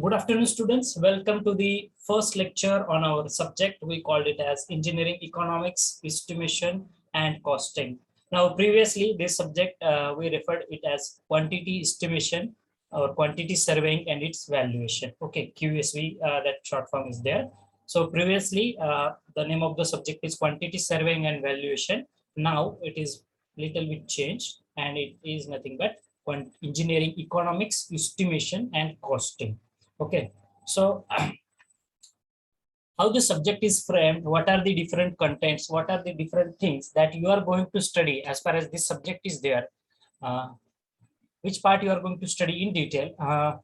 Good afternoon, students. Welcome to the first lecture on our subject. We called it as Engineering Economics, Estimation, and Costing. Now, previously, this subject, we referred it as Quantity Estimation or Quantity Surveying and its Valuation. Okay, QSV, that short form is there. So previously, the name of the subject is Quantity Surveying and Valuation. Now, it is little bit changed and it is nothing but Engineering Economics, Estimation, and Costing. Okay, so how the subject is framed, what are the different contents, what are the different things that you are going to study as far as this subject is there, which part you are going to study in detail.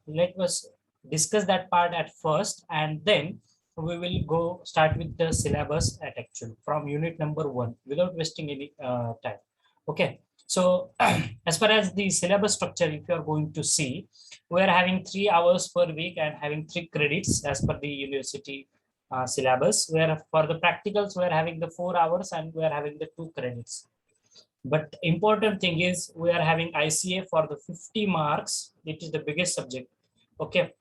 Let us discuss that part at first, and then we will go start with the syllabus at actual from unit number 1 without wasting any time. Okay, so as far as the syllabus structure, if you are going to see, we are having 3 hours per week and having 3 credits as per the university syllabus, where for the practicals we are having the 4 hours and we are having the 2 credits. But important thing is we are having ICA for the 50 marks. It is the biggest subject. Okay,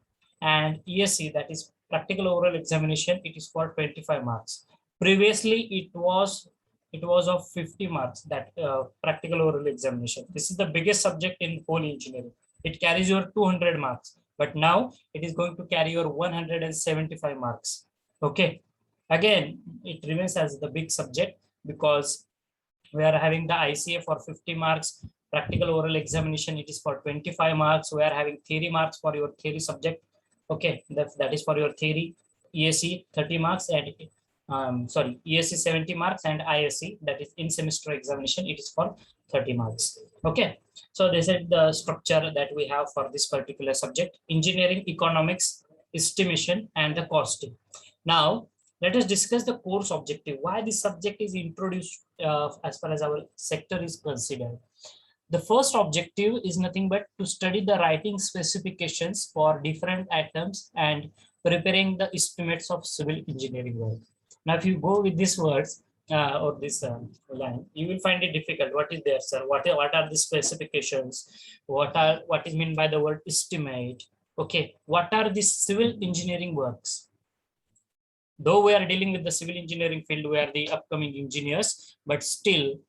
and ESE, that is practical oral examination, it is for 25 marks. Previously it was of 50 marks, that practical oral examination. This is the biggest subject in whole engineering. It carries your 200 marks, but now it is going to carry your 175 marks. Okay, again it remains as the big subject because we are having the ICA for 50 marks, practical oral examination, it is for 25 marks. We are having theory marks for your theory subject. Okay, that is for your theory. ESE 30 marks and ESE 70 marks, and ISE, that is in semester examination, it is for 30 marks. Okay, so this is the structure that we have for this particular subject, engineering economics, estimation, and the costing. Now let us discuss the course objective, why this subject is introduced as far as our sector is considered. The first objective is nothing but to study the writing specifications for different items and preparing the estimates of civil engineering work. Now, if you go with these words or this line, you will find it difficult. What is there, sir? What are the specifications? What is meant by the word estimate? Okay, what are the civil engineering works? Though we are dealing with the civil engineering field, we are the upcoming engineers, but still,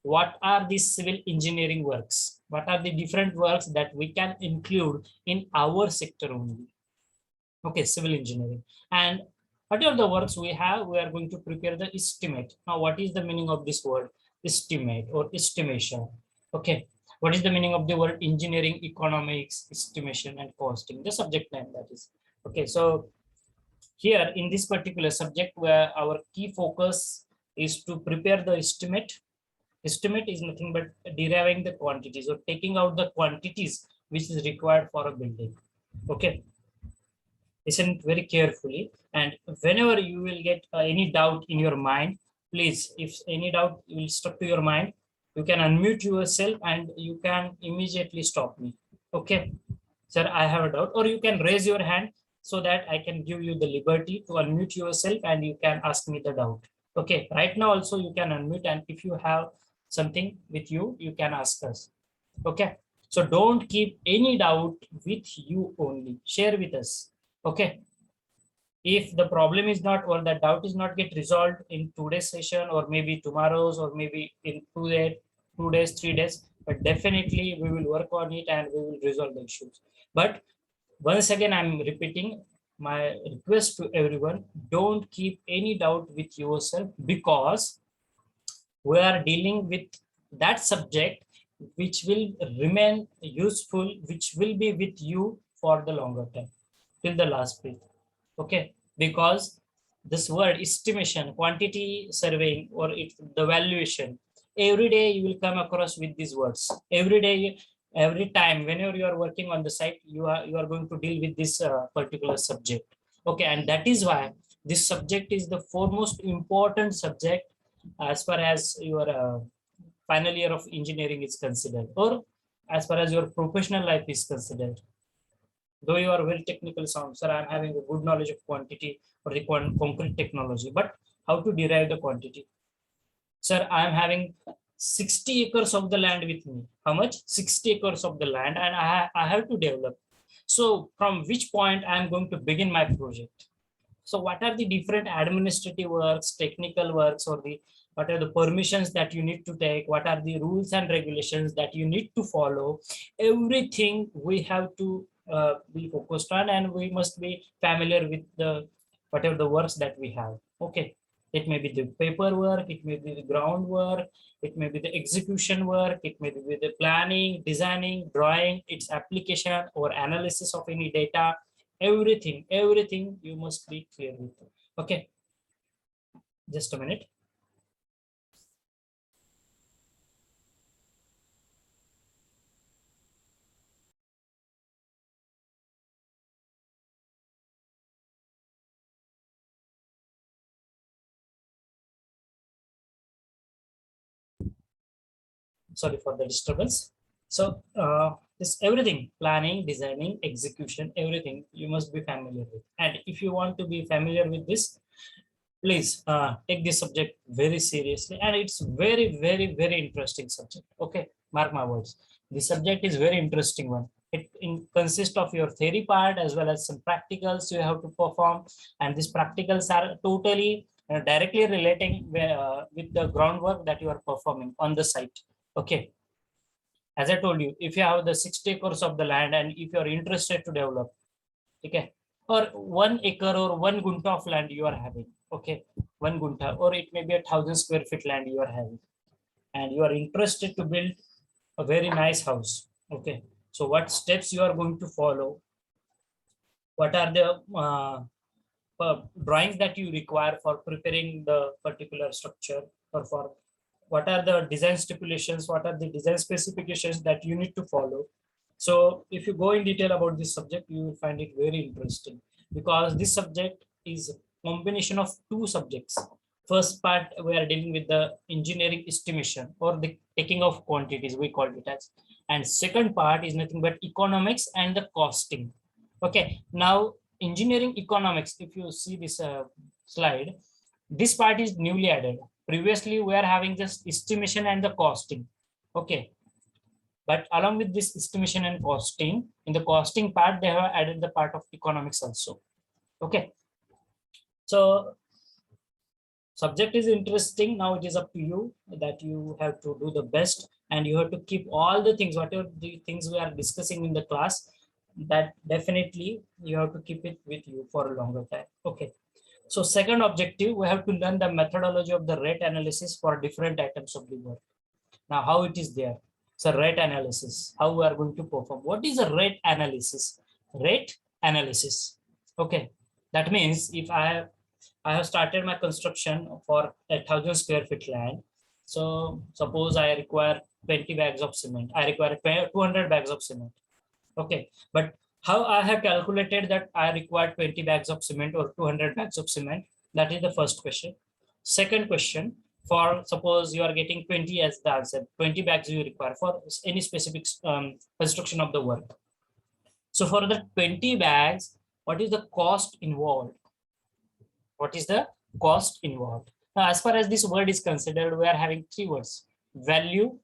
what are these civil engineering works? What are the different works that we can include in our sector only? Okay, civil engineering. And what are the works we have? We are going to prepare the estimate. Now, what is the meaning of this word estimate or estimation? Okay, what is the meaning of the word engineering economics, estimation, and costing? The subject line, that is. Okay, so here in this particular subject, where our key focus is to prepare the estimate. Estimate is nothing but deriving the quantities or taking out the quantities which is required for a building. Okay, listen very carefully, and whenever you will get any doubt in your mind, please, if any doubt will stuck to your mind, you can unmute yourself and you can immediately stop me. Okay, sir, I have a doubt, or you can raise your hand so that I can give you the liberty to unmute yourself and you can ask me the doubt. Okay, right now also you can unmute, and if you have something with you, you can ask us. Okay, so don't keep any doubt with you only, share with us. Okay, if the problem is not, or the doubt is not get resolved in today's session or maybe tomorrow's or maybe in 2 days, 3 days, but definitely we will work on it and we will resolve the issues. But once again, I'm repeating my request to everyone, don't keep any doubt with yourself, because we are dealing with that subject which will remain useful, which will be with you for the longer time, till the last breath. Okay, because this word estimation, quantity surveying, or the valuation, every day you will come across with these words. Every day, every time, whenever you are working on the site, you are going to deal with this particular subject. Okay, and that is why this subject is the foremost important subject as far as your final year of engineering is considered, or as far as your professional life is considered. Though you are very technical sound, sir, I'm having a good knowledge of quantity or the concrete technology, but how to derive the quantity? Sir, I am having 60 acres of the land with me. How much? 60 acres of the land, and I have to develop. So from which point I am going to begin my project? So what are the different administrative works, technical works, or the what are the permissions that you need to take? What are the rules and regulations that you need to follow? Everything we have to be focused on, and we must be familiar with the whatever the works that we have. Okay, it may be the paperwork, it may be the groundwork, it may be the execution work, it may be the planning, designing, drawing, its application or analysis of any data. Everything you must be clear with. Okay, just a minute. Sorry for the disturbance. So this everything, planning, designing, execution, everything you must be familiar with. And if you want to be familiar with this, please take this subject very seriously, and it's very interesting subject. Okay, mark my words, the subject is very interesting one. It consists of your theory part as well as some practicals you have to perform, and these practicals are totally directly relating with the groundwork that you are performing on the site. Okay, as I told you, if you have the 60 acres of the land and if you're interested to develop, okay, or 1 acre or 1 gunta of land you are having, okay, 1 gunta, or it may be 1,000 square feet land you are having, and you are interested to build a very nice house. Okay, so what steps you are going to follow? What are the drawings that you require for preparing the particular structure, or for what are the design stipulations, what are the design specifications that you need to follow? So if you go in detail about this subject, you will find it very interesting, because this subject is a combination of two subjects. First part, we are dealing with the engineering estimation or the taking of quantities, we call it as. And second part is nothing but economics and the costing. Okay, now engineering economics, if you see this slide, this part is newly added. Previously, we are having just estimation and the costing. Okay, but along with this estimation and costing, in the costing part, they have added the part of economics also. Okay, so subject is interesting. Now it is up to you that you have to do the best, and you have to keep all the things, whatever the things we are discussing in the class, that definitely you have to keep it with you for a longer time. Okay. So second objective, we have to learn the methodology of the rate analysis for different items of the work. Now, how it is there? So rate analysis, how we are going to perform. What is a rate analysis? Rate analysis. Okay. That means if I have started my construction for 1,000 square feet land. So suppose I require 20 bags of cement. I require 200 bags of cement. Okay. But how I have calculated that I require 20 bags of cement or 200 bags of cement? That is the first question. Second question, for suppose you are getting 20 as the answer, 20 bags you require for any specific construction of the work. So for the 20 bags, what is the cost involved? What is the cost involved? Now, as far as this word is considered, we are having three words: value,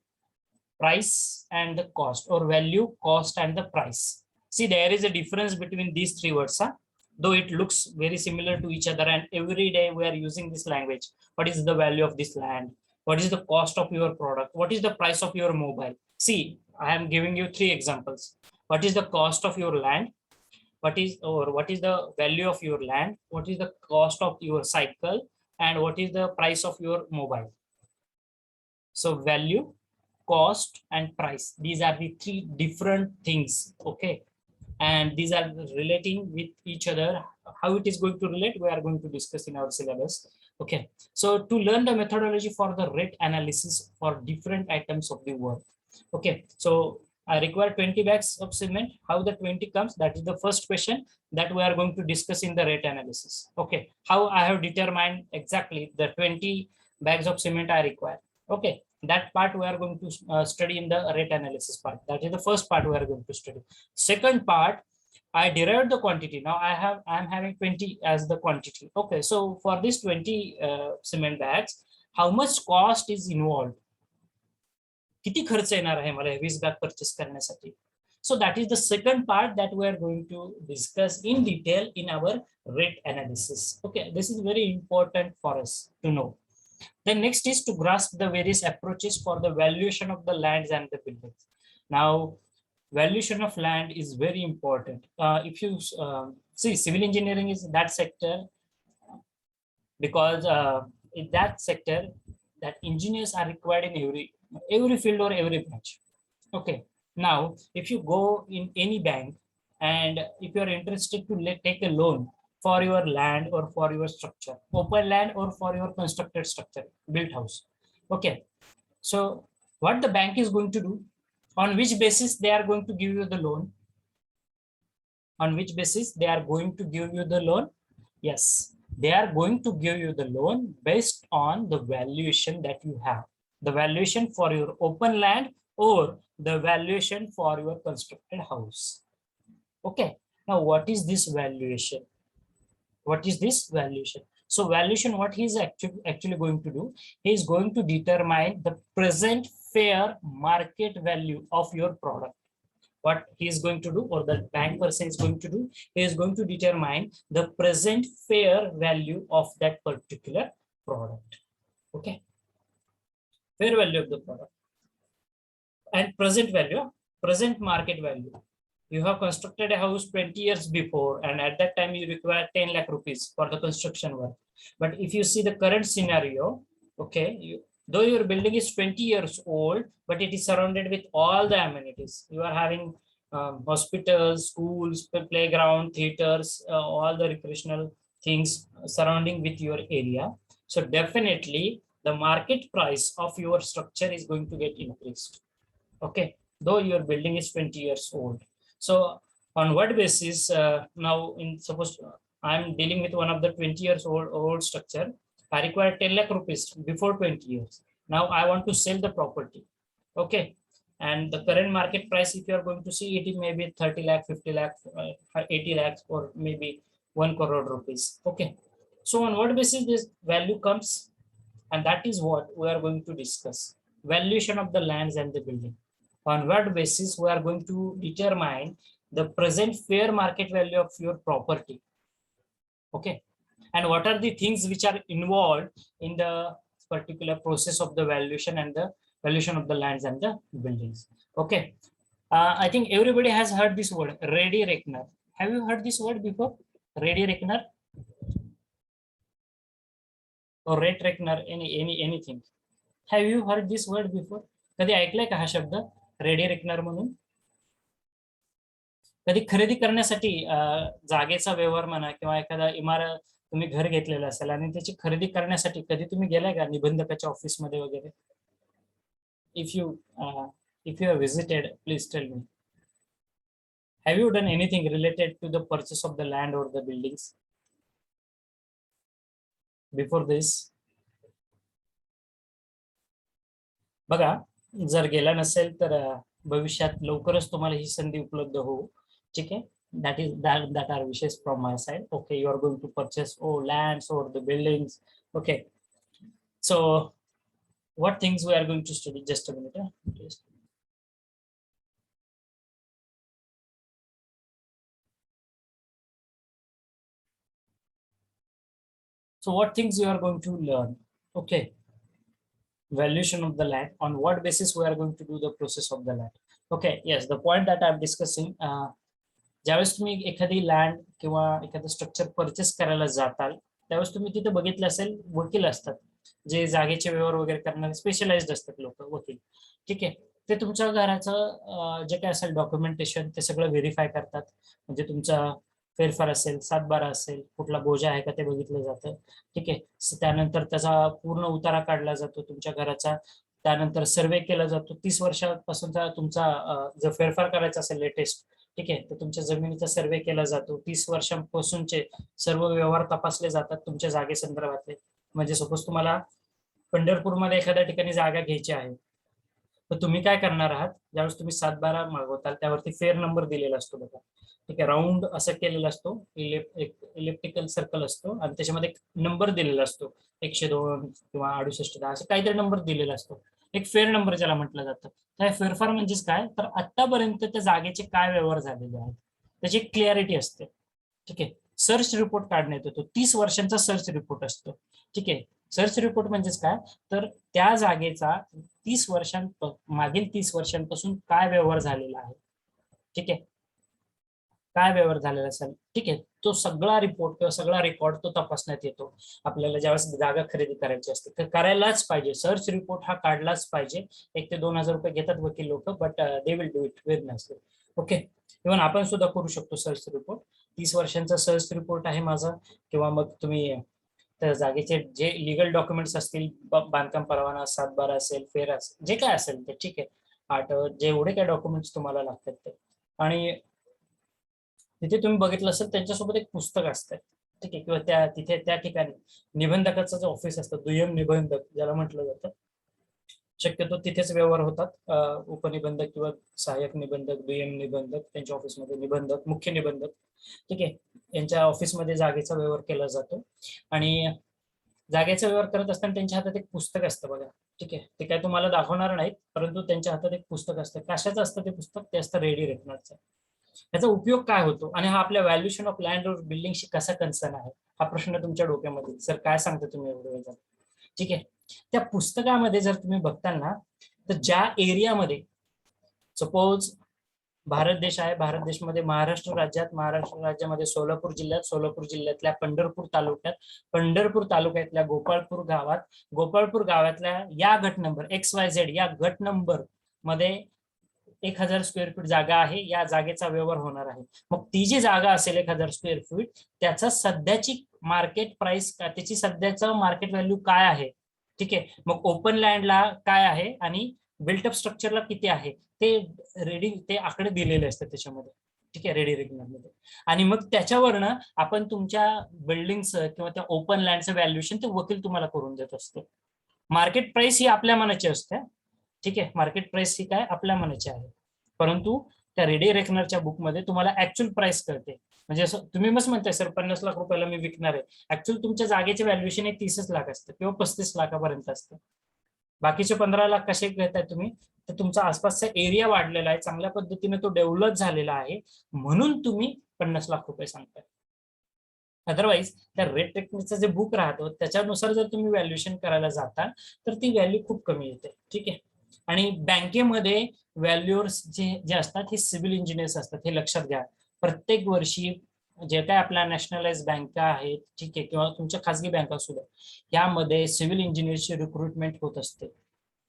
price, and the cost, or value, cost, and the price. See, there is a difference between these three words, huh? Though it looks very similar to each other, and every day we are using this language. What is the value of this land? What is the cost of your product? What is the price of your mobile? See, I am giving you three examples. What is the cost of your land? What is the value of your land? What is the cost of your cycle? And what is the price of your mobile? So value, cost, and price, these are the three different things. Okay, and these are relating with each other. How it is going to relate, we are going to discuss in our syllabus. Okay, so to learn the methodology for the rate analysis for different items of the work. Okay, so I require 20 bags of cement. How the 20 comes? That is the first question that we are going to discuss in the rate analysis. Okay, how I have determined exactly the 20 bags of cement I require. Okay, that part we are going to study in the rate analysis part. That is the first part we are going to study. Second part, I derived the quantity. Now I am having 20 as the quantity. Okay, so for this 20 cement bags, how much cost is involved? किती खर्च येणार आहे मला 20 bag purchase करण्यासाठी? So that is the second part that we are going to discuss in detail in our rate analysis. Okay, this is very important for us to know. Then next is to grasp the various approaches for the valuation of the lands and the buildings. Now, valuation of land is very important. If you see, civil engineering is that sector, because in that sector, that engineers are required in every field or every branch. Okay. Now, if you go in any bank and if you are interested to take a loan for your land or for your structure, open land or for your constructed structure, built house. Okay. So what the bank is going to do, on which basis they are going to give you the loan? On which basis they are going to give you the loan? Yes, they are going to give you the loan based on the valuation that you have. The valuation for your open land or the valuation for your constructed house. Okay. Now, what is this valuation? What is this valuation? So valuation, what he is actually going to do, he is going to determine the present fair market value of your product. What he is going to do, or the bank person is going to do, he is going to determine the present fair value of that particular product. Okay. Fair value of the product. And present value, present market value. You have constructed a house 20 years before, and at that time you require 10 lakh rupees for the construction work. But if you see the current scenario, okay, though your building is 20 years old, but it is surrounded with all the amenities. You are having hospitals, schools, playground, theaters, all the recreational things surrounding with your area. So definitely the market price of your structure is going to get increased. Okay, though your building is 20 years old. So on what basis, now in suppose I'm dealing with one of the 20 years old structure, I require 10 lakh rupees before 20 years. Now I want to sell the property. Okay. And the current market price, if you are going to see, it is maybe 30 lakh, 50 lakh, 80 lakhs, or maybe 1 crore rupees. Okay. So on what basis this value comes? And that is what we are going to discuss. Valuation of the lands and the building. On what basis we are going to determine the present fair market value of your property. Okay. And what are the things which are involved in the particular process of the valuation and the valuation of the lands and the buildings. Okay. I think everybody has heard this word, ready reckoner. Have you heard this word before? Ready reckoner or rate reckoner, anything. Have you heard this word before? कधी ऐकलंय का हा शब्द ready reckoner म्हणून? कधी खरेदी करण्यासाठी जागेचा व्यवहार म्हणा किंवा एखादा इमारत तुम्ही घर घेतलेलं असेल आणि त्याची खरेदी करण्यासाठी कधी तुम्ही गेलाय का निबंधकाच्या ऑफिस मध्ये वगैरे? If you have visited, please tell me. Have you done anything related to the purchase of the land or the buildings before this? बघा, जर गेला नसेल तर भविष्यात लवकरच तुम्हाला ही संधी उपलब्ध होऊ. ठीक आहे. That are wishes from my side. Okay, you are going to purchase lands or the buildings. Okay. So what things we are going to study? Just a minute. Please. So what things you are going to learn? Okay. Valuation of the land. On what basis we are going to do the process of the land? Okay. Yes, the point that I'm discussing. ज्यावेळेस तुम्ही एखादी land किंवा एखादं structure purchase करायला जाताल त्यावेळेस तुम्ही तिथे बघितलं असेल वकील असतात जे जागेचे व्यवहार वगैरे करणारे स्पेशलाइज्ड असतात लोक वकील. ठीक आहे. ते तुमच्या घराचं जे काय असेल डॉक्युमेंटेशन ते सगळं व्हेरीफाय करतात. म्हणजे तुमचा फेरफार असेल, 7/12 असेल, कुठला बोजा आहे का ते बघितलं जातं. ठीक आहे. त्यानंतर त्याचा पूर्ण उतारा काढला जातो तुमच्या घराचा. त्यानंतर सर्वे केला जातो. 30 वर्षापासूनचा तुमचा जर फेरफार करायचा असेल लेटेस्ट, ठीक आहे, तर तुमच्या जमिनीचा सर्वे केला जातो. 30 वर्षांपासूनचे सर्व व्यवहार तपासले जातात तुमच्या जागे संदर्भातले. म्हणजे सपोज तुम्हाला पंढरपूरमध्ये एखाद्या ठिकाणी जागा घ्यायची आहे, तर तुम्ही काय करणार आहात, ज्यावेळेस तुम्ही 7/12 मागवताल त्यावरती फेर नंबर दिलेला असतो बघा. ठीक आहे. राऊंड असं केलेला असतो, इलेक्ट्रिकल सर्कल असतो आणि त्याच्यामध्ये नंबर दिलेला असतो 102 किंवा 68 असं काहीतरी नंबर दिलेला असतो. एक फेअर नंबर ज्याला म्हटलं जातं. तर फेरफार म्हणजेच काय, तर आतापर्यंत त्या जागेचे काय व्यवहार झालेले आहेत त्याची क्लिअरिटी असते. ठीक आहे. सर्च रिपोर्ट काढण्यात येतो, 30 वर्षांचा सर्च रिपोर्ट असतो. ठीक आहे. सर्च रिपोर्ट म्हणजेच काय, तर त्या जागेचा 30 मागील 30 वर्षांपासून काय व्यवहार झालेला आहे. ठीक आहे. काय व्यवहार झालेला असेल, ठीक आहे, तो सगळा रिपोर्ट किंवा सगळा रेकॉर्ड तो तपासण्यात येतो आपल्याला ज्यावेळेस जागा खरेदी करायची असते. तर करायलाच पाहिजे, सर्च रिपोर्ट हा काढलाच पाहिजे. 1 ते 2 हजार रुपये घेतात वकील लोक, but they will do it very nicely. Okay. Even आपण सुद्धा करू शकतो सर्च रिपोर्ट. 30 वर्षांचा सर्च रिपोर्ट आहे माझा, किंवा मग तुम्ही त्या जागेचे जे लिगल डॉक्युमेंट्स असतील, बांधकाम परवाना, 7/12 असेल, फेर असेल, जे काय असेल ते, ठीक आहे, 8 जेवढे काय डॉक्युमेंट्स तुम्हाला लागतात ते. आणि तिथे तुम्ही बघितलं असेल त्यांच्यासोबत एक पुस्तक असतं. ठीक आहे. किंवा त्या ठिकाणी निबंधकाचं जे ऑफिस असतं, दुय्यम निबंधक ज्याला म्हटलं जातं, शक्यतो तिथेच व्यवहार होतात. उपनिबंधक किंवा सहाय्यक निबंधक, दुय्यम निबंधक, त्यांच्या ऑफिसमध्ये निबंधक, मुख्य निबंधक, ठीक आहे, यांच्या ऑफिसमध्ये जागेचा व्यवहार केला जातो. आणि जागेचा व्यवहार करत असताना त्यांच्या हातात एक पुस्तक असतं बघा. ठीक आहे. ते काय तुम्हाला दाखवणार नाहीत, परंतु त्यांच्या हातात एक पुस्तक असतं. कशाचं असतं ते पुस्तक, ते असतं रेडी रेकनरचं. याचा उपयोग काय होतो आणि हा आपल्या व्हॅल्युएशन ऑफ लँड और बिल्डिंगशी कसा कन्सर्न आहे, हा प्रश्न तुमच्या डोक्यामध्ये, सर काय सांगता तुम्ही एवढं. ठीक आहे. त्या पुस्तकामध्ये जर तुम्ही बघताल ना, तर ज्या एरियामध्ये, सपोज भारत देश आहे, भारत देशमध्ये महाराष्ट्र राज्यामध्ये सोलापूर जिल्ह्यातल्या पंढरपूर तालुक्यातल्या गोपाळपूर गावातल्या या गट नंबर XYZ या गट नंबर मध्ये 1000 स्क्वेअर फीट जागा आहे. या जागेचा व्यवहार होणार आहे. मग ती जी जागा असेल 1000 स्क्वेअर फीट, त्याचा सध्याची मार्केट प्राइस, त्याची सध्याचं मार्केट व्हॅल्यू काय आहे. ठीक आहे. मग ओपन लँडला काय आहे आणि बिल्टअप स्ट्रक्चरला किती आहे, ते आकडे दिलेले असतात त्याच्यामध्ये. ठीक आहे, रेडी रेकनरमध्ये. आणि मग त्याच्यावरनं आपण तुमच्या बिल्डिंगचं किंवा त्या ओपन लँडचं व्हॅल्युएशन ते वकील तुम्हाला करून देत असतो. मार्केट प्राइस ही आपल्या मनाची असते. ठीक आहे. मार्केट प्राइस ही काय आपल्या मनाची आहे, परंतु त्या रेडी रेकनरच्या बुकमध्ये तुम्हाला ऍक्च्युअल प्राइस कळते. म्हणजे असं तुम्ही मस्त म्हणताय सर 50 लाख रुपयाला मी विकणार आहे, ऍक्च्युअल तुमच्या जागेचे व्हॅल्युएशन हे 30 लाख असतं किंवा 35 लाखापर्यंत असतं. बाकीचे 15 लाख कसे घेताय तुम्ही, तर तुमचा आसपासचा एरिया वाढलेला आहे, चांगल्या पद्धतीने तो डेव्हलप झालेला आहे, म्हणून तुम्ही 50 लाख रुपये सांगताय. अदरवाईज त्या रेट टेक्निकचं जे बुक राहतो त्याच्यानुसार जर तुम्ही व्हॅल्युएशन करायला जाता तर ती व्हॅल्यू खूप कमी येते. ठीक आहे. आणि बँकेमध्ये व्हॅल्युअर्स जे असतात हे सिव्हिल इंजिनियर्स असतात, हे लक्षात घ्या. प्रत्येक वर्षी जे काय आपल्या नॅशनलाइज बँका आहेत, ठीक आहे, किंवा तुमच्या खासगी बँका सुद्धा, यामध्ये सिव्हिल इंजिनियरची रिक्रुटमेंट होत असते.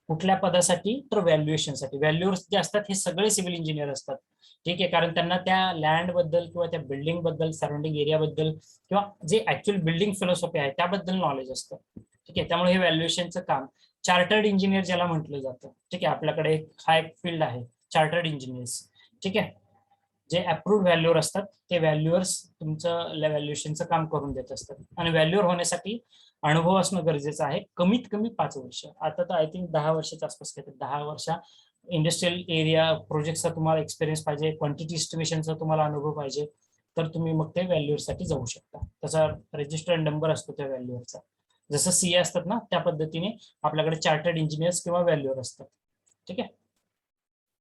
कुठल्या पदासाठी, तर व्हॅल्युएशनसाठी. व्हॅल्युअर्स जे असतात हे सगळे सिव्हिल इंजिनियर असतात. ठीक आहे. कारण त्यांना त्या लँड बद्दल किंवा त्या बिल्डिंग बद्दल, सराउंडिंग एरिया बद्दल, किंवा जे ऍक्च्युअल बिल्डिंग फिलॉसॉफी आहे त्याबद्दल नॉलेज असतं. ठीक आहे. त्यामुळे हे व्हॅल्युएशनचं काम चार्टर्ड इंजिनियर ज्याला म्हटलं जातं. ठीक आहे. आपल्याकडे हा एक फील्ड आहे, चार्टर्ड इंजिनियर्स. ठीक आहे. जे अप्रूव्ड व्हॅल्युअर असतात ते व्हॅल्युअर्स तुमचं व्हॅल्युएशनचं काम करून देत असतात. आणि व्हॅल्युअर होण्यासाठी अनुभव असणं गरजेचं आहे, कमीत कमी 5 वर्ष. आता तर आय थिंक 10 वर्षाच्या आसपास घेतात. 10 वर्ष इंडस्ट्रियल एरिया प्रोजेक्टचा तुम्हाला एक्सपिरियन्स पाहिजे, क्वांटिटी एस्टिमेशनचा तुम्हाला अनुभव पाहिजे, तर तुम्ही मग ते व्हॅल्युअरसाठी जाऊ शकता. त्याचा रजिस्टर्ड नंबर असतो त्या व्हॅल्युअरचा. जसं CA असतात ना, त्या पद्धतीने आपल्याकडे चार्टर्ड इंजिनियर्स किंवा व्हॅल्युअर असतात. ठीक आहे.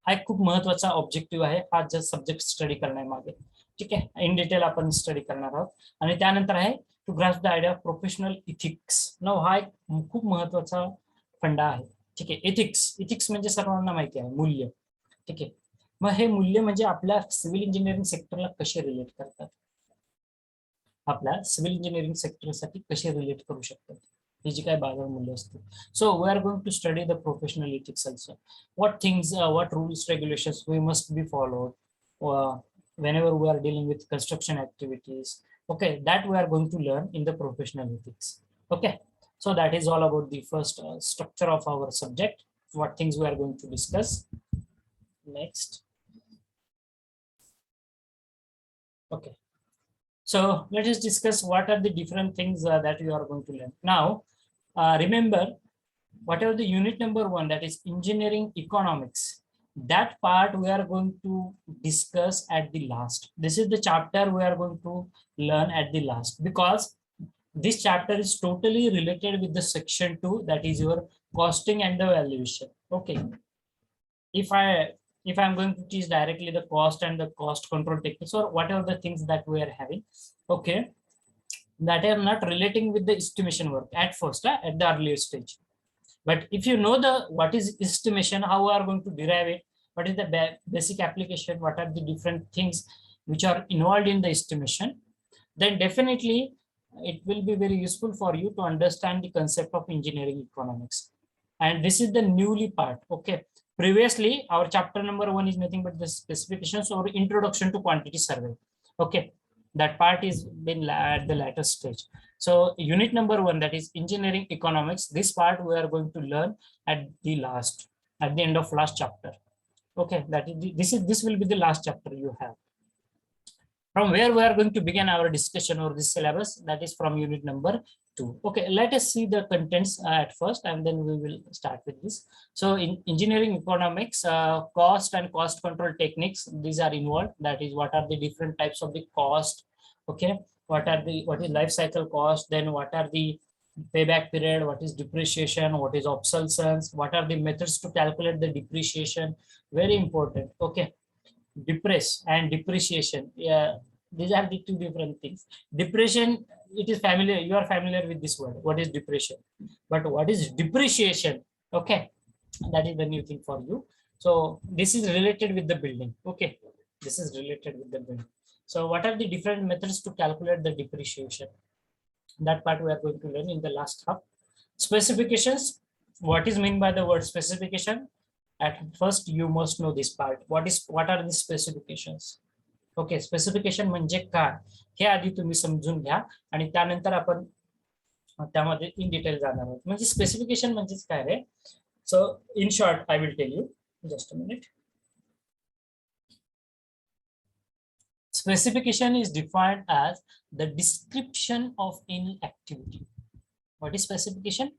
हा एक खूप महत्वाचा ऑब्जेक्टिव्ह आहे हा जस्ट सब्जेक्ट स्टडी करण्यामागे. ठीक आहे. इन डिटेल आपण स्टडी करणार आहोत. आणि त्यानंतर आहे to grasp the idea of professional ethics. नाव हा एक खूप महत्वाचा फंडा आहे. ठीक आहे. इथिक्स म्हणजे सर्वांना माहिती आहे, मूल्य. ठीक आहे. मग हे मूल्य म्हणजे आपल्या सिव्हिल इंजिनिअरिंग सेक्टरला कसे रिलेट करतात, आपल्या सिव्हिल इंजिनिअरिंग सेक्टरसाठी कसे रिलेट करू शकतात, ही जी काय बाजार मूल्य असते. So we are going to study the professional ethics also. what rules regulations we must be followed whenever we are dealing with construction activities. Okay, that we are going to learn in the professional ethics. Okay, so that is all about the first structure of our subject, what things we are going to discuss next. Okay, so let us discuss what are the different things that you are going to learn now. Remember, whatever the unit number 1, that is engineering economics, that part we are going to discuss at the last. This is the chapter we are going to learn at the last, because this chapter is totally related with the section 2, that is your costing and the valuation. Okay, if I'm going to teach directly the cost and the cost control techniques or whatever the things that we are having, okay, that are not relating with the estimation work at first, at the earlier stage. But if you know the what is estimation, how we are going to derive it, what is the basic application, what are the different things which are involved in the estimation, then definitely it will be very useful for you to understand the concept of engineering economics. And this is the newly part. Okay. Previously, our chapter number 1 is nothing but the specifications or introduction to quantity survey. Okay. That part is been at the later stage. So unit number 1, that is engineering economics. This part we are going to learn at the end of last chapter. Okay. This will be the last chapter you have. From where we are going to begin our discussion or this syllabus, that is from unit number 2. Okay, let us see the contents at first, and then we will start with this. So in engineering economics, cost and cost control techniques, these are involved. That is, what are the different types of the cost? Okay, what is life cycle cost? Then what are the payback period? What is depreciation? What is obsolescence? What are the methods to calculate the depreciation? Very important. Okay, depress and depreciation, yeah, these are the two different things. Depression, it is familiar, you are familiar with this word, what is depression, but what is depreciation? Okay, that is the new thing for you. So this is related with the building. Okay, this is related with the building. So what are the different methods to calculate the depreciation? That part we are going to learn in the last half. Specifications, what is meant by the word specification? At first you must know this part. What are the specifications? Okay, specification म्हणजे काय हे आधी तुम्ही समजून घ्या आणि त्यानंतर आपण त्यामध्ये इन डिटेल जाणार आहोत. म्हणजे स्पेसिफिकेशन म्हणजेच काय रे? So in short I will tell you, just a minute. Specification is defined as the description of any activity. What is specification?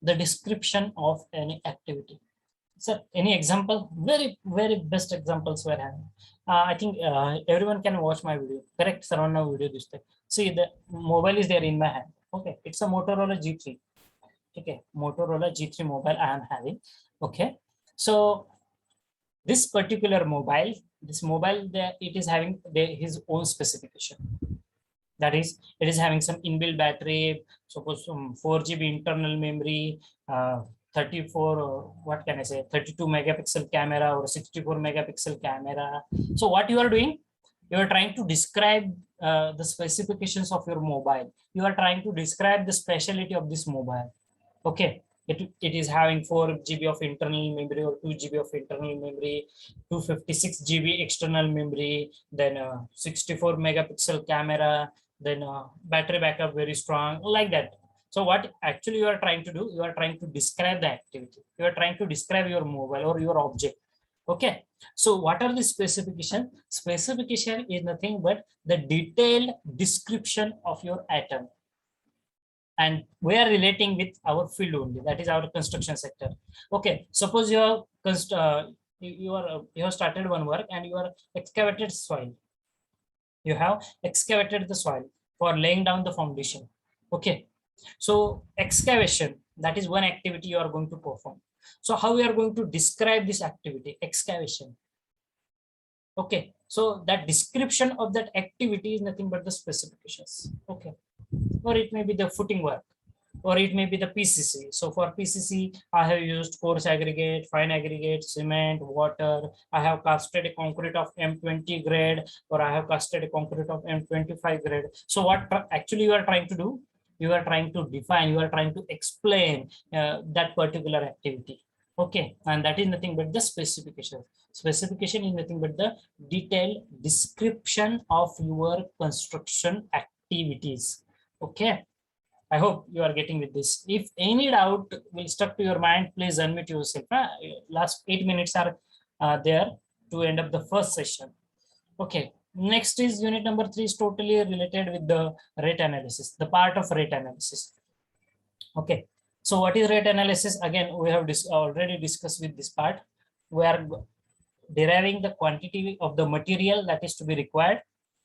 The description of any activity. Sir, any example? Very best examples were having. I think everyone can watch my video. Correct, surround video this time. See, the mobile is there in my hand. Okay, it's a Motorola G3. Okay, Motorola G3 mobile I am having. Okay, so this particular mobile, it is having his own specification. That is, it is having some inbuilt battery, suppose some 4 GB internal memory, 34, what can I say, 32 megapixel camera or 64 megapixel camera. So what you are doing, you are trying to describe the specifications of your mobile. You are trying to describe the specialty of this mobile. Okay, it is having 4 GB of internal memory or 2 GB of internal memory, 256 GB external memory, then 64 megapixel camera, then battery backup very strong, like that. So what actually you are trying to do, you are trying to describe the activity. You are trying to describe your mobile or your object. Okay. So what are the specification? Specification is nothing but the detailed description of your atom. And we are relating with our field only, that is our construction sector. Okay. Suppose you have you have started one work and you are excavated soil. You have excavated the soil for laying down the foundation. Okay. So excavation, that is one activity you are going to perform. So how we are going to describe this activity? Excavation. Okay. So that description of that activity is nothing but the specifications. Okay. Or it may be the footing work, or it may be the PCC. So for PCC, I have used coarse aggregate, fine aggregate, cement, water. I have casted a concrete of M20 grade, or I have casted a concrete of M25 grade. So what actually you are trying to do? You are trying to define, you are trying to explain that particular activity. Okay, and that is nothing but the specification. Specification is nothing but the detailed description of your construction activities. Okay, I hope you are getting with this. If any doubt will stuck to your mind, please unmute yourself. Last 8 minutes are there to end up the first session. Okay, next is unit number 3 is totally related with the rate analysis, the part of rate analysis. Okay, so what is rate analysis? Again, we have already discussed with this part. We are deriving the quantity of the material that is to be required.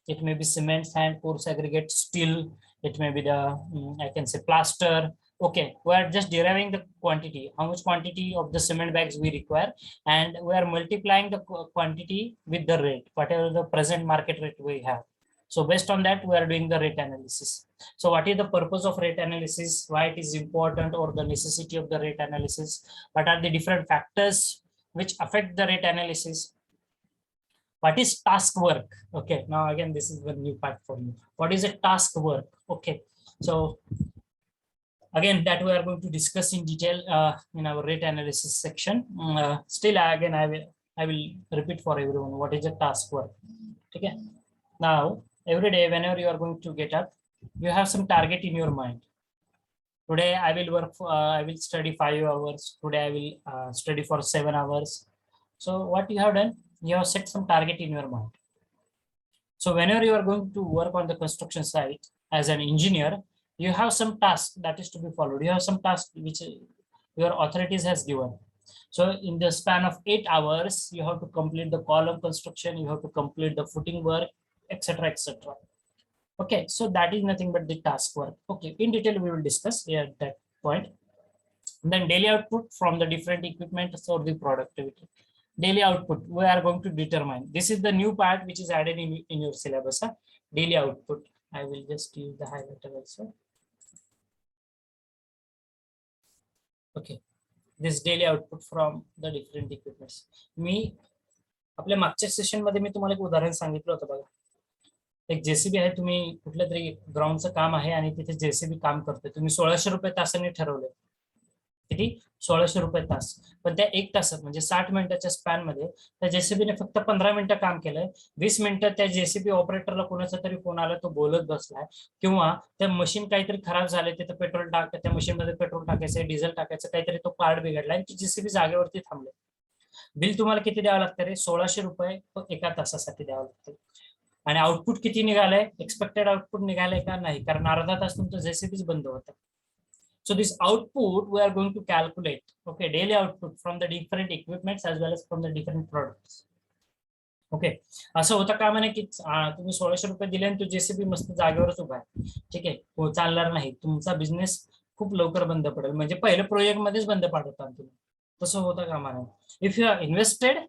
It may be cement, sand, coarse aggregate, steel. It may be the, I can say, plaster, Okay, we are just deriving the quantity, how much quantity of the cement bags we require, and we are multiplying the quantity with the rate, whatever the present market rate we have. So based on that, we are doing the rate analysis. So what is the purpose of rate analysis? Why it is important, or the necessity of the rate analysis? What are the different factors which affect the rate analysis? What is task work? Okay, now again, this is the new part for you. What is a task work? Okay, so again, that we are going to discuss in detail in our rate analysis section. Still, again, I will repeat for everyone what is a task work. Okay. Now, every day, whenever you are going to get up, you have some target in your mind. Today, I will work. I will study 5 hours. Today, I will study for 7 hours. So, what you have done, you have set some target in your mind. So, whenever you are going to work on the construction site as an engineer, you have some task that is to be followed. You have some task which your authorities has given. So in the span of 8 hours, you have to complete the column construction, you have to complete the footing work, etc., etc. Okay, so that is nothing but the task work. Okay, in detail we will discuss here at that point. And then daily output from the different equipment or the productivity. Daily output we are going to determine. This is the new part which is added in your syllabus. Daily output. I will just use the highlighter also. Okay, this daily output from the different equipments. मी आपल्या मागच्या session मध्ये मी तुम्हाला एक उदाहरण सांगितलं होतं बघा. एक जेसीबी आहे, तुम्ही कुठल्या तरी ग्राउंडचं काम आहे आणि तिथे जेसीबी काम करतोय, तुम्ही 1600 रुपये तासाने ठरवले. किती? 1600 रुपये तास. पण त्या 1 तासात म्हणजे 60 मिनिटाच्या स्पॅन मध्ये त्या जेसीबीने फक्त 15 मिनिटं काम केलंय. 20 मिनिटं त्या जेसीबी ऑपरेटरला कोणाचा तरी फोन आला, तो बोलत बसलाय, किंवा त्या मशीन काहीतरी खराब झाले, तिथं पेट्रोल टाक, त्या मशीन मध्ये पेट्रोल टाकायचं, डिझेल टाकायचं, काहीतरी तो पार्ट बिघडला आणि ती जेसीबी जागेवरती थांबले. बिल तुम्हाला किती द्यावं लागतं रे? 1600 रुपये एका तासासाठी द्यावं लागतं. आणि आउटपुट किती निघालंय? एक्सपेक्टेड आउटपुट निघालंय का? नाही, कारण अर्धा तास तुमचं जेसीबीच बंद होतं. So this output we are going to calculate, okay, daily output from the different equipments as well as from the different products. Okay, असं होतं का म्हणे की तुम्ही 1600 रुपये दिले आणि तो जेसीबी मस्त जागेवरच उभा आहे, ठीक आहे, चालणार नाही, तुमचा बिझनेस खूप लवकर बंद पडेल, म्हणजे पहिल्या प्रोजेक्ट मध्येच बंद पाडता तुम्ही. तसं होतं का म्हणे? If you are invested,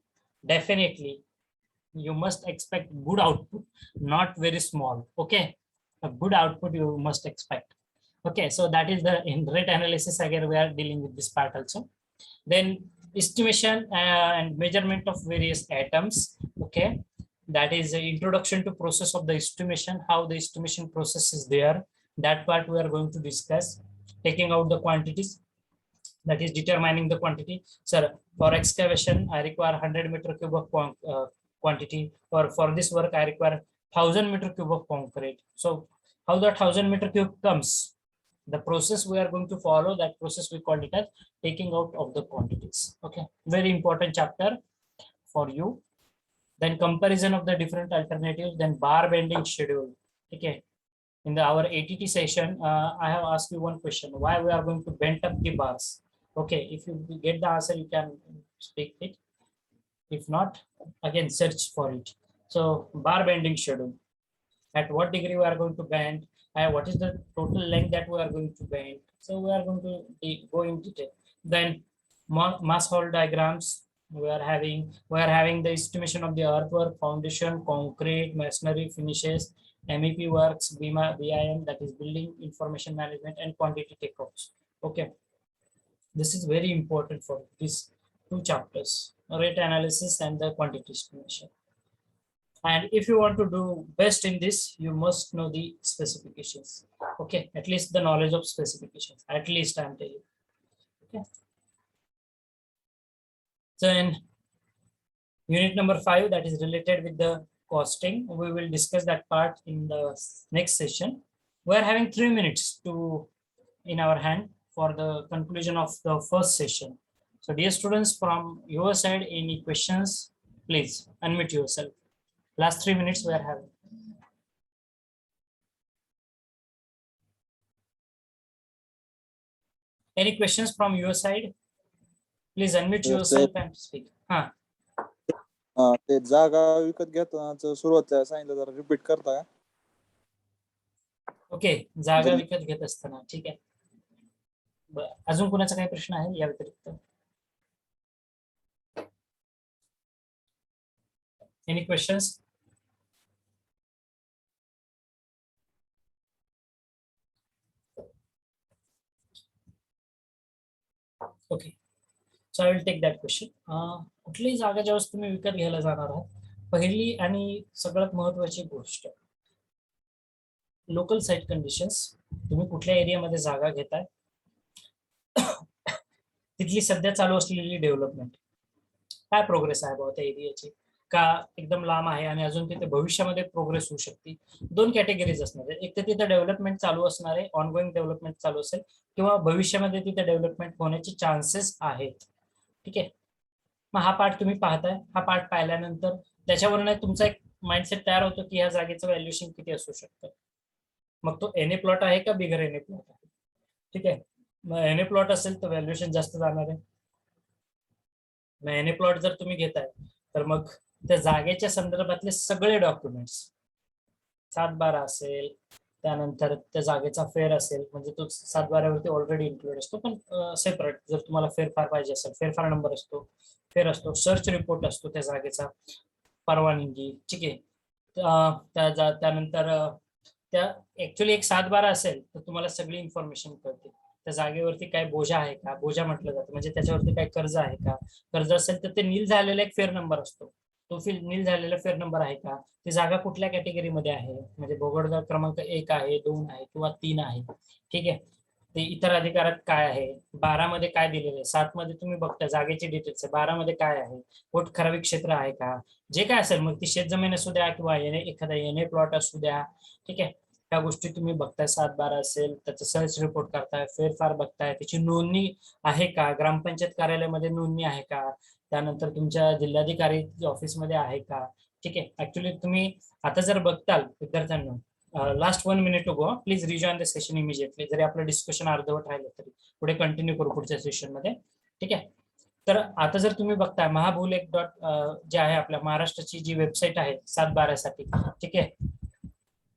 definitely you must expect good output, not very small. Okay, a good output you must expect. Okay, so that is the in rate analysis. Again, we are dealing with this part also. Then estimation and measurement of various items. Okay, that is the introduction to process of the estimation, how the estimation process is there. That part we are going to discuss. Taking out the quantities, that is determining the quantity. Sir, for excavation I require 100 meter cube of quantity, or for this work I require 1000 meter cube of concrete. So how that 1000 meter cube comes, the process we are going to follow, that process we call it as taking out of the quantities. Okay, very important chapter for you. Then comparison of the different alternatives, then bar bending schedule. Okay, in our ATT session I have asked you one question, why we are going to bend up the bars. Okay, if you get the answer you can speak it, if not, again search for it. So bar bending schedule, at what degree we are going to bend, what is the total length that we are going to bend. So we are going to go in detail. Then mass hole diagrams we are having the estimation of the earthwork, foundation, concrete, masonry finishes, MEP works, BIM, that is building information management, and quantity takeoffs. Okay, this is very important for these 2 chapters, rate analysis and the quantity estimation. And if you want to do best in this, you must know the specifications. Okay, at least the knowledge of specifications, at least I'm telling. Okay, so in unit number 5, that is related with the costing, we will discuss that part in the next session. We are having 3 minutes to in our hand for the conclusion of the first session. So dear students, from your side, any questions, please unmute yourself. Last 3 minutes we are having. Any questions from your side? Please unmute yourself and speak. ते जागा विकत घेताना सुरुवातीला सांगितलं, जरा repeat करता का? Okay, जागा विकत घेत असताना, ठीक आहे. अजून कोणाचा काही प्रश्न आहे या व्यतिरिक्त? Any questions? Okay, so I will take that question. कुठलीही जागा ज्यावेळेस तुम्ही विकत घ्यायला जाणार आहात, पहिली आणि सगळ्यात महत्वाची गोष्ट लोकल साईट कंडिशन्स. तुम्ही कुठल्या एरियामध्ये जागा घेताय, तिथली सध्या चालू असलेली डेव्हलपमेंट, काय प्रोग्रेस आहे बाबा त्या एरियाची, का एकदम लांब आहे आणि अजून तिथे भविष्यामध्ये प्रोग्रेस होऊ शकते. दोन कॅटेगरीज असणार आहे, एक तर तिथे डेव्हलपमेंट चालू असणार आहे, ऑनगोईंग डेव्हलपमेंट चालू असेल, किंवा भविष्यामध्ये तिथे डेव्हलपमेंट होण्याचे चान्सेस आहेत. ठीक आहे, मग हा पार्ट तुम्ही पाहताय. हा पार्ट पाहिल्यानंतर त्याच्यावरून तुमचा एक माइंडसेट तयार होतो की ह्या जागेचं व्हॅल्युएशन किती असू शकतं. मग तो एन ए प्लॉट आहे का बिगर एन ए प्लॉट आहे. ठीक आहे, मग एन ए प्लॉट असेल तर व्हॅल्युएशन जास्त जाणार आहे. मग एन ए प्लॉट जर तुम्ही घेताय तर मग त्या जागेच्या संदर्भातले सगळे डॉक्युमेंट्स, 7/12 असेल, त्यानंतर त्या जागेचा फेर असेल, म्हणजे तो 7/12 ऑलरेडी इन्क्लूड असतो, पण सेपरेट जर तुम्हाला फेरफार पाहिजे असेल, फेरफार नंबर असतो, फेर असतो, सर्च रिपोर्ट असतो त्या जागेचा, परवानगी. ठीक आहे, त्यानंतर त्या ऍक्च्युली एक 7/12 असेल तर तुम्हाला सगळी इन्फॉर्मेशन कळते. त्या जागेवरती काय बोजा आहे का, बोजा म्हटलं जातं म्हणजे त्याच्यावरती काय कर्ज आहे का, कर्ज असेल तर ते नील झालेला एक फेर नंबर असतो, तो नील झालेला फेर नंबर आहे का, ती जागा कुठल्या कॅटेगरीमध्ये आहे, म्हणजे भोगडगाव क्रमांक 1 आहे, 2 आहे किंवा 3 आहे. ठीक आहे, ते इतर अधिकारात काय आहे, 12 मध्ये काय दिलेलं आहे, 7 मध्ये तुम्ही बघता जागेचे डिटेल्स आहे, 12 मध्ये काय आहे, पोट खराबी क्षेत्र आहे का, जे काय असेल, मग ती शेतजमीन असू द्या किंवा एखादा एन प्लॉट असू द्या. ठीक आहे, त्या गोष्टी तुम्ही बघताय. 7/12 असेल त्याचं सर्च रिपोर्ट करताय, फेरफार बघताय, त्याची नोंदणी आहे का, ग्रामपंचायत कार्यालयामध्ये नोंदणी आहे का, त्यानंतर तुमच्या जिल्हाधिकारी ऑफिसमध्ये आहे का. ठीक आहे, ऍक्च्युली तुम्ही आता जर बघताल विद्यार्थ्यांना, last 1 minute to go, please rejoin the session immediately. जरी आपलं डिस्कशन अर्धवट राहिलं तरी पुढे कंटिन्यू करू पुढच्या सेशन मध्ये. ठीक आहे, तर आता जर तुम्ही बघताय महाभूलेख जे आहे आपल्या महाराष्ट्राची जी वेबसाईट आहे 7/12 साठी. ठीक आहे,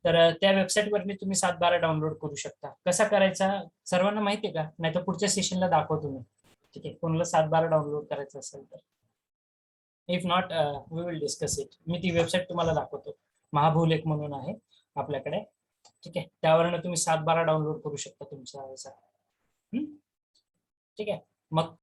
तर त्या वेबसाईटवरती तुम्ही 7/12 डाउनलोड करू शकता. कसा करायचा सर्वांना माहिती आहे का, नाही तर पुढच्या सेशनला दाखवतो मी. ठीक आहे, कोणाला 7/12 डाउनलोड करायचं असेल तर, if not we will discuss it. मी ती वेबसाईट तुम्हाला दाखवतो, महाभूलेख म्हणून आहे आपल्याकडे. ठीक आहे, त्यावरनं तुम्ही 7/12 डाउनलोड करू शकता तुमच्या. ठीक आहे, मग